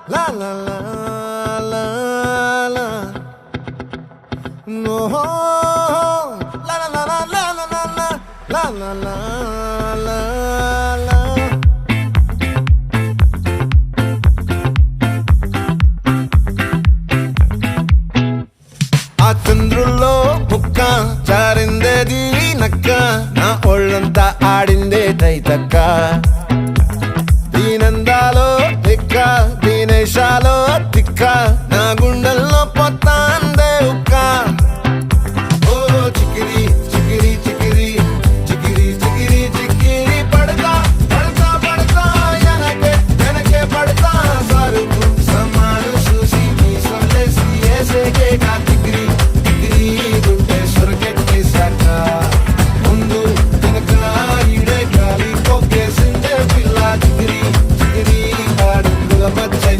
La la la la la. No. La la la la la la la la. La la la la la. ఆ చంద్రుల్లో బుక్క చారిందేది నక్క నా ఒళ్ళంతా ఆడిందే తైతక్క